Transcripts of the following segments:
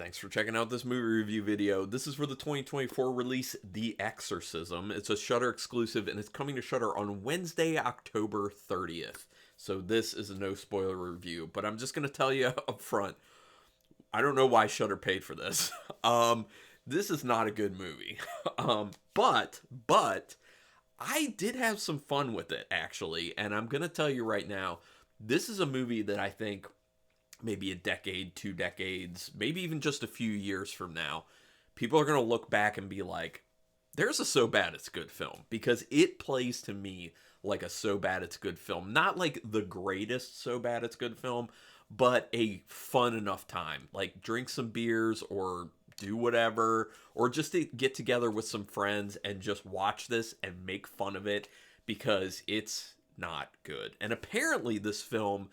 Thanks for checking out this movie review video. This is for the 2024 release, The Exorcism. It's a Shudder exclusive, and it's coming to Shudder on Wednesday, October 30th. So this is a no spoiler review, but I'm just going to tell you up front, I don't know why Shudder paid for this. This is not a good movie. But I did have some fun with it, actually, and I'm going to tell you right now, this is a movie that I think maybe a decade, 2 decades, maybe even just a few years from now, people are going to look back and be like, there's a so bad it's good film, because it plays to me like a so bad it's good film. Not like the greatest so bad it's good film, but a fun enough time. Like drink some beers or do whatever, or just to get together with some friends and just watch this and make fun of it, because it's not good. And apparently this film,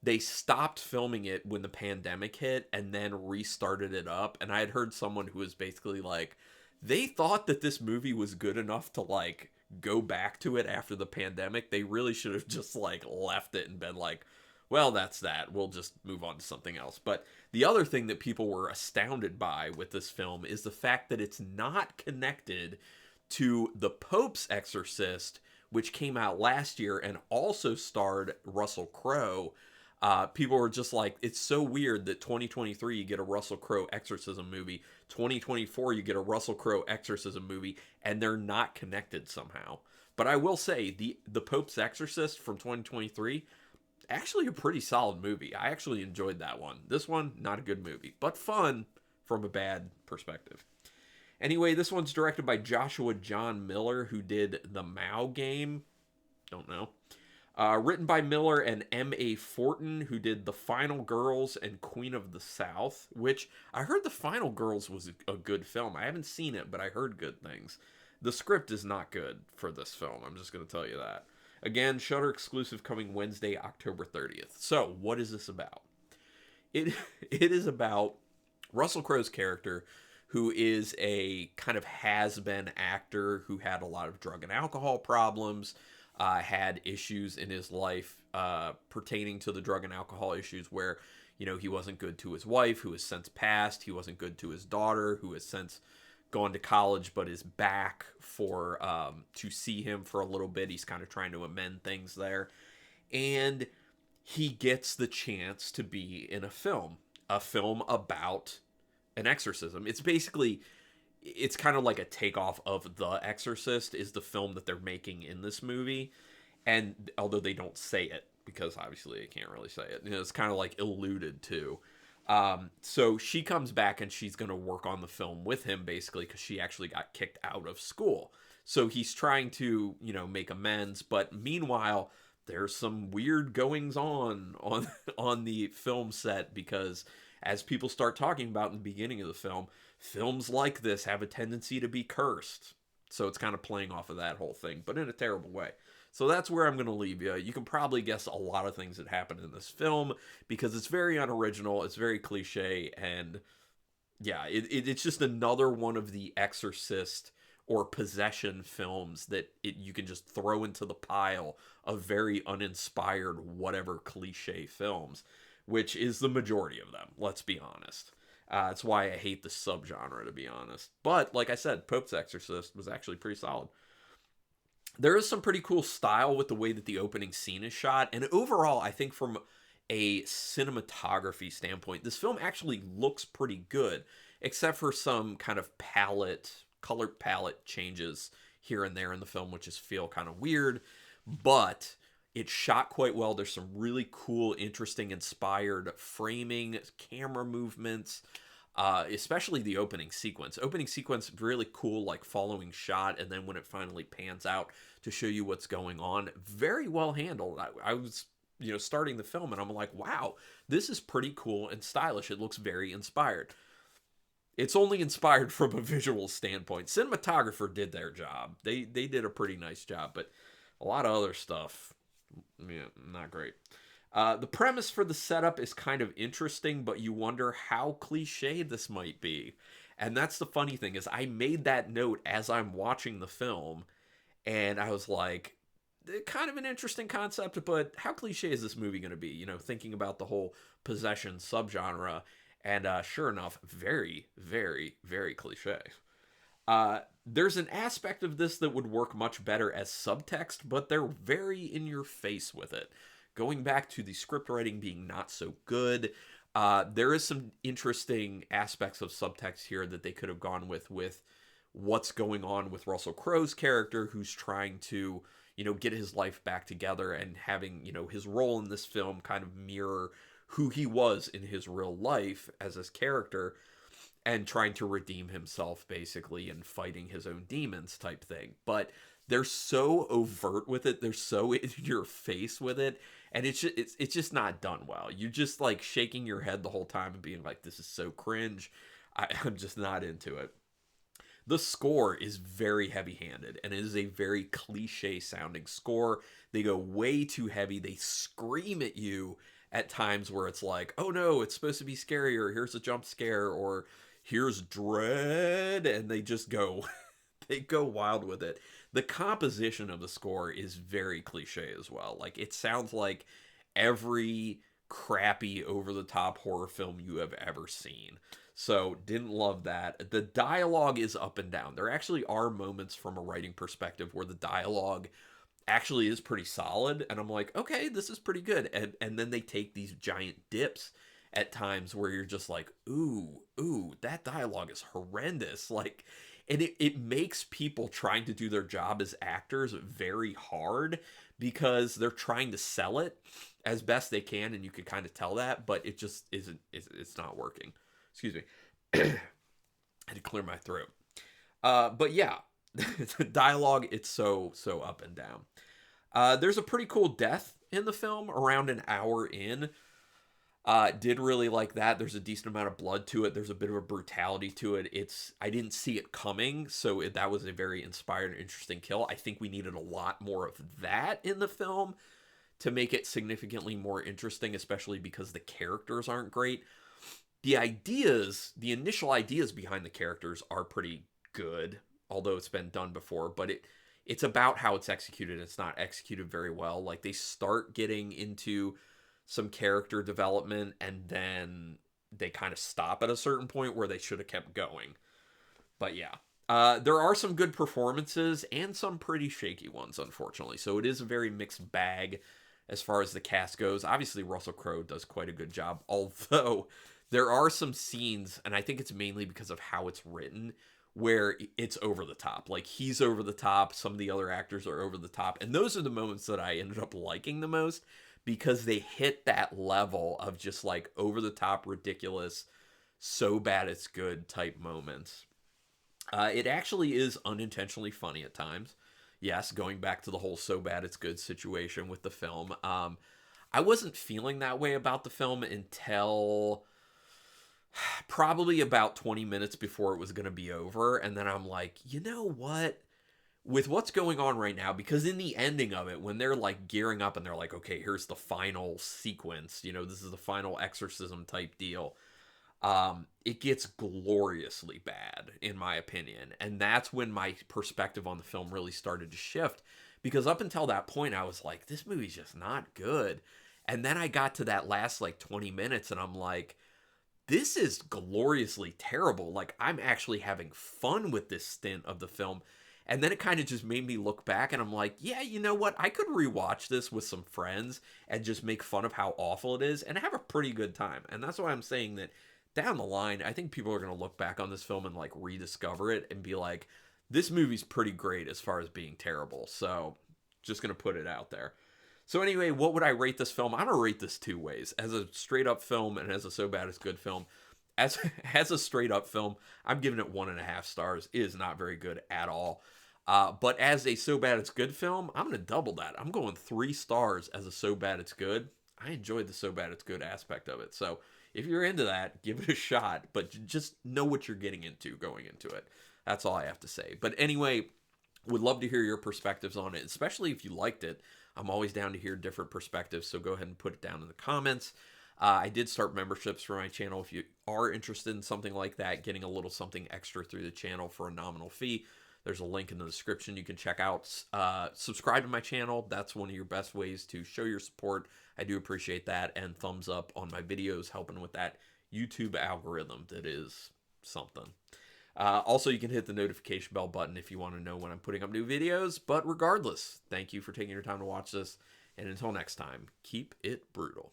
they stopped filming it when the pandemic hit and then restarted it up. And I had heard someone who was basically like, they thought that this movie was good enough to like go back to it after the pandemic. They really should have just like left it and been like, well, that's that. We'll just move on to something else. But the other thing that people were astounded by with this film is the fact that it's not connected to The Pope's Exorcist, which came out last year and also starred Russell Crowe. People were just like, it's so weird that 2023 you get a Russell Crowe exorcism movie, 2024 you get a Russell Crowe exorcism movie, and they're not connected somehow. But I will say, the Pope's Exorcist from 2023, actually a pretty solid movie. I actually enjoyed that one. This one, not a good movie, but fun from a bad perspective. Anyway, this one's directed by Joshua John Miller, who did The Mao Game. Don't know. Written by Miller and M.A. Fortin, who did The Final Girls and Queen of the South, which I heard The Final Girls was a good film. I haven't seen it, but I heard good things. The script is not good for this film. I'm just going to tell you that. Again, Shudder exclusive coming Wednesday, October 30th. So, what is this about? It is about Russell Crowe's character, who is a kind of has-been actor who had a lot of drug and alcohol problems, had issues in his life pertaining to the drug and alcohol issues where, you know, he wasn't good to his wife, who has since passed. He wasn't good to his daughter, who has since gone to college but is back for to see him for a little bit. He's kind of trying to amend things there. And he gets the chance to be in a film about an exorcism. It's kind of like a takeoff of The Exorcist is the film that they're making in this movie. And although they don't say it, because obviously they can't really say it, you know, it's kind of like alluded to. So she comes back and she's going to work on the film with him, basically, because she actually got kicked out of school. So he's trying to, you know, make amends. But meanwhile, there's some weird goings on the film set, because as people start talking about in the beginning of the film, films like this have a tendency to be cursed. So it's kind of playing off of that whole thing, but in a terrible way. So that's where I'm going to leave you. You can probably guess a lot of things that happen in this film, because it's very unoriginal, it's very cliche, and yeah, it's just another one of the Exorcist or possession films that you can just throw into the pile of very uninspired whatever cliche films, which is the majority of them, let's be honest. That's why I hate the subgenre, to be honest. But, like I said, Pope's Exorcist was actually pretty solid. There is some pretty cool style with the way that the opening scene is shot. And overall, I think from a cinematography standpoint, this film actually looks pretty good, except for some kind of color palette changes here and there in the film, which just feel kind of weird. But it's shot quite well. There's some really cool, interesting, inspired framing, camera movements, especially the opening sequence. Opening sequence, really cool, like following shot, and then when it finally pans out to show you what's going on, very well handled. I was, you know, starting the film, and I'm like, wow, this is pretty cool and stylish. It looks very inspired. It's only inspired from a visual standpoint. Cinematographer did their job. They did a pretty nice job, but a lot of other stuff, yeah, not great. The premise for the setup is kind of interesting, but you wonder how cliche this might be. And that's the funny thing, is I made that note as I'm watching the film, and I was like, kind of an interesting concept, but how cliche is this movie going to be? You know, thinking about the whole possession subgenre. And sure enough, very, very, very cliche. There's an aspect of this that would work much better as subtext, but they're very in your face with it. Going back to the script writing being not so good, there is some interesting aspects of subtext here that they could have gone with what's going on with Russell Crowe's character, who's trying to, get his life back together and having, his role in this film kind of mirror who he was in his real life as his character, and trying to redeem himself basically and fighting his own demons type thing. But they're so overt with it, they're so in your face with it, and it's just not done well. You're just like shaking your head the whole time and being like, this is so cringe. I'm just not into it. The score is very heavy-handed, and it is a very cliche-sounding score. They go way too heavy. They scream at you at times where it's like, oh no, it's supposed to be scary, or here's a jump scare, or here's dread, and they just go, they go wild with it. The composition of the score is very cliche as well. Like, it sounds like every crappy, over-the-top horror film you have ever seen. So, didn't love that. The dialogue is up and down. There actually are moments from a writing perspective where the dialogue actually is pretty solid, and I'm like, okay, this is pretty good. And then they take these giant dips at times where you're just like, ooh, that dialogue is horrendous. Like, and it makes people trying to do their job as actors very hard, because they're trying to sell it as best they can, and you can kind of tell that, but it just isn't, it's not working. Excuse me. I had to clear my throat. But yeah, the dialogue, it's so up and down. There's a pretty cool death in the film around an hour in. Did really like that. There's a decent amount of blood to it. There's a bit of a brutality to it. I didn't see it coming, so that was a very inspired and interesting kill. I think we needed a lot more of that in the film to make it significantly more interesting, especially because the characters aren't great. The initial ideas behind the characters are pretty good, although it's been done before, but it's about how it's executed. It's not executed very well. Like, they start getting into some character development, and then they kind of stop at a certain point where they should have kept going. But yeah, there are some good performances and some pretty shaky ones, unfortunately. So it is a very mixed bag as far as the cast goes. Obviously, Russell Crowe does quite a good job, although there are some scenes, and I think it's mainly because of how it's written, where it's over the top. Like, he's over the top, some of the other actors are over the top, and those are the moments that I ended up liking the most, because they hit that level of just like over the top, ridiculous, so bad it's good type moments. It actually is unintentionally funny at times. Yes, going back to the whole so bad it's good situation with the film. I wasn't feeling that way about the film until probably about 20 minutes before it was going to be over. And then I'm like, you know what? With what's going on right now, because in the ending of it, when they're like gearing up and they're like, okay, here's the final sequence, this is the final exorcism type deal, it gets gloriously bad, in my opinion. And that's when my perspective on the film really started to shift, because up until that point, I was like, this movie's just not good. And then I got to that last like 20 minutes and I'm like, this is gloriously terrible. Like, I'm actually having fun with this stint of the film. And then it kind of just made me look back, and I'm like, yeah, you know what? I could rewatch this with some friends and just make fun of how awful it is and have a pretty good time. And that's why I'm saying that down the line, I think people are going to look back on this film and like rediscover it and be like, this movie's pretty great as far as being terrible. So just going to put it out there. So anyway, what would I rate this film? I'm going to rate this two ways: as a straight up film and as a so bad it's good film. As a straight up film, I'm giving it 1.5 stars. It is not very good at all. But as a so bad it's good film, I'm going to double that. I'm going 3 stars as a so bad it's good. I enjoyed the so bad it's good aspect of it. So if you're into that, give it a shot. But just know what you're getting into going into it. That's all I have to say. But anyway, would love to hear your perspectives on it, especially if you liked it. I'm always down to hear different perspectives, so go ahead and put it down in the comments. I did start memberships for my channel. If you are interested in something like that, getting a little something extra through the channel for a nominal fee, there's a link in the description you can check out. Subscribe to my channel. That's one of your best ways to show your support. I do appreciate that. And thumbs up on my videos, helping with that YouTube algorithm that is something. Also, you can hit the notification bell button if you want to know when I'm putting up new videos. But regardless, thank you for taking your time to watch this. And until next time, keep it brutal.